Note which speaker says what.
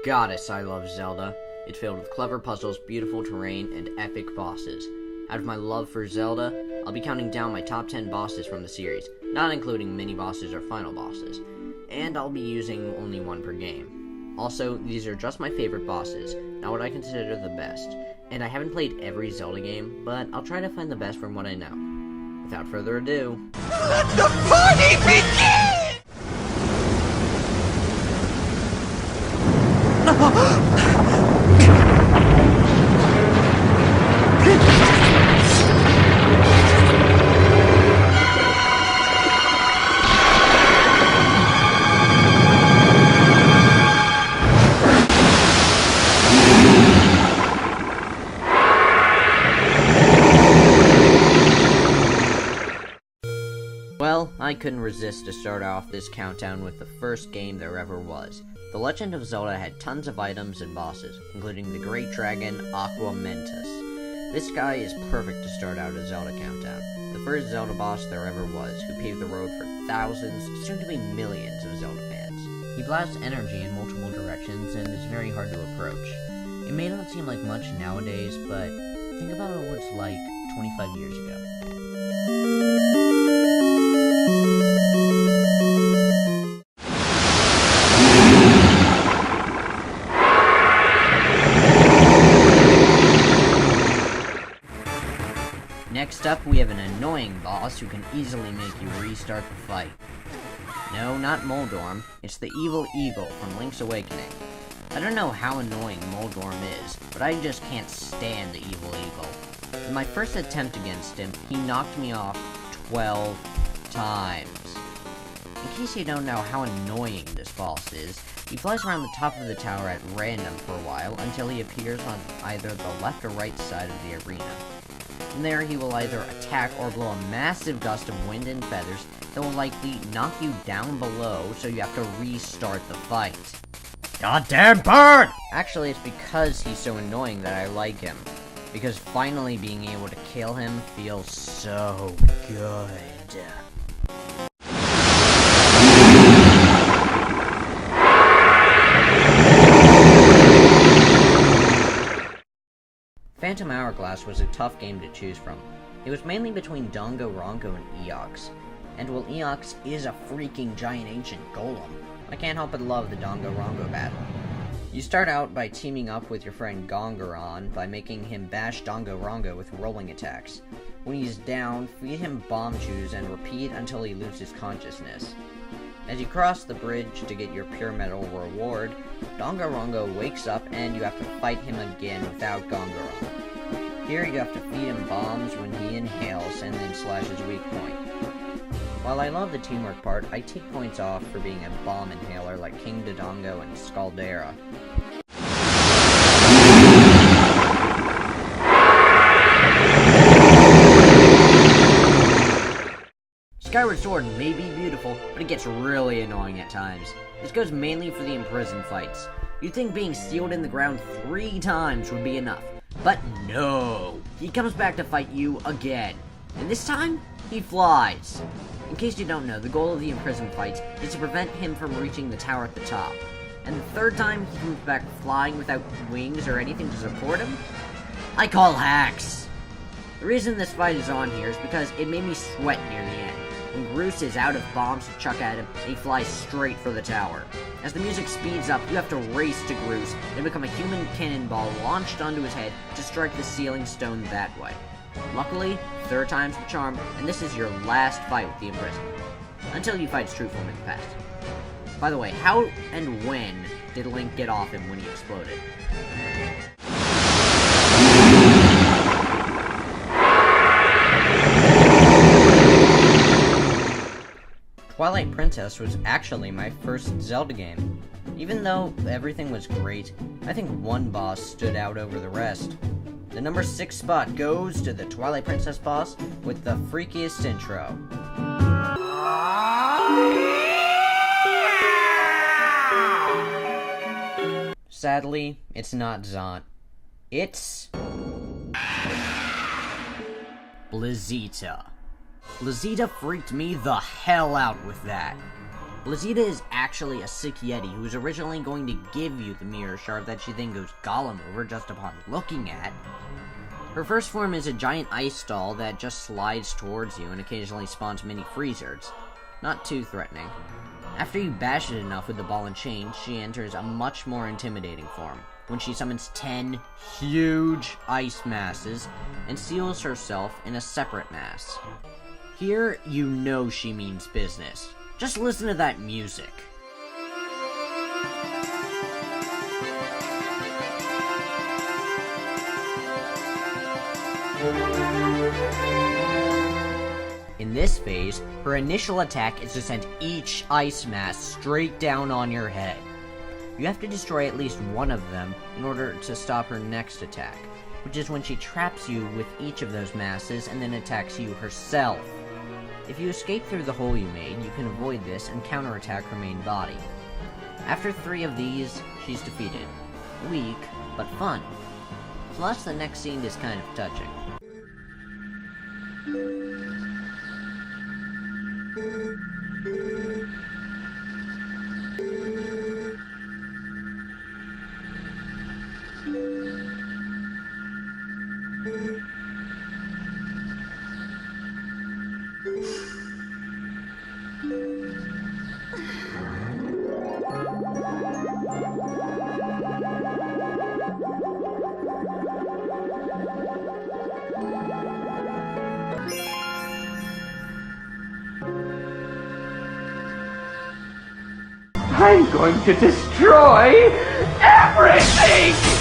Speaker 1: goddess, I love Zelda. It's filled with clever puzzles, beautiful terrain, and epic bosses. Out of my love for Zelda, I'll be counting down my top 10 bosses from the series, not including mini-bosses or final bosses. And I'll be using only one per game. Also, these are just my favorite bosses, not what I consider the best. And I haven't played every Zelda game, but I'll try to find the best from what I know. Without further ado...
Speaker 2: Let the party begin!
Speaker 1: Well, I couldn't resist to start off this countdown with the first game there ever was. The Legend of Zelda had tons of items and bosses, including the Great Dragon, Aqua Mentis. This guy is perfect to start out a Zelda countdown. The first Zelda boss there ever was, who paved the road for thousands, soon to be millions of Zelda fans. He blasts energy in multiple directions and is very hard to approach. It may not seem like much nowadays, but think about what it's like 25 years ago. Next up, we have an annoying boss who can easily make you restart the fight. No, not Moldorm, it's the Evil Eagle from Link's Awakening. I don't know how annoying Moldorm is, but I just can't stand the Evil Eagle. In my first attempt against him, he knocked me off 12 times. In case you don't know how annoying this boss is, he flies around the top of the tower at random for a while until he appears on either the left or right side of the arena. From there, he will either attack or blow a massive gust of wind and feathers that will likely knock you down below, so you have to restart the fight. Goddamn bird! Actually, it's because he's so annoying that I like him. Because finally being able to kill him feels so good. Phantom Hourglass was a tough game to choose from. It was mainly between Danganrongo and Eox. And while Eox is a freaking giant ancient golem, I can't help but love the Danganrongo battle. You start out by teaming up with your friend Gongaron by making him bash Danganrongo with rolling attacks. When he's down, feed him bomb chews and repeat until he loses consciousness. As you cross the bridge to get your pure metal reward, Danganrongo wakes up and you have to fight him again without Gongaron. Here you have to feed him bombs when he inhales and then slash his weak point. While I love the teamwork part, I take points off for being a bomb inhaler like King Dodongo and Scaldera. Skyward Sword may be beautiful, but it gets really annoying at times. This goes mainly for the imprisoned fights. You'd think being sealed in the ground 3 times would be enough, but no! He comes back to fight you again, and this time, he flies. In case you don't know, the goal of the imprisoned fights is to prevent him from reaching the tower at the top. And the 3rd time he comes back flying without wings or anything to support him? I call hacks! The reason this fight is on here is because it made me sweat near the end. When Groose is out of bombs to chuck at him, and he flies straight for the tower. As the music speeds up, you have to race to Groose and become a human cannonball launched onto his head to strike the ceiling stone that way. Luckily, 3rd time's the charm, and this is your last fight with the imprisoned. Until you fight his true form in the past. By the way, how and when did Link get off him when he exploded? Twilight Princess was actually my first Zelda game. Even though everything was great, I think one boss stood out over the rest. The number 6 spot goes to the Twilight Princess boss with the freakiest intro. Sadly, it's not Zant. It's... Blizita. Blizita freaked me the hell out with that. Blazita is actually a sick Yeti who was originally going to give you the mirror shard that she then goes Golem over just upon looking at. Her first form is a giant ice doll that just slides towards you and occasionally spawns mini freezers. Not too threatening. After you bash it enough with the ball and chain, she enters a much more intimidating form, when she summons 10 huge ice masses and seals herself in a separate mass. Here, you know she means business. Just listen to that music. In this phase, her initial attack is to send each ice mass straight down on your head. You have to destroy at least one of them in order to stop her next attack, which is when she traps you with each of those masses and then attacks you herself. If you escape through the hole you made, you can avoid this and counterattack her main body. After 3 of these, she's defeated. Weak, but fun. Plus, the next scene is kind of touching.
Speaker 2: I'm going to destroy everything!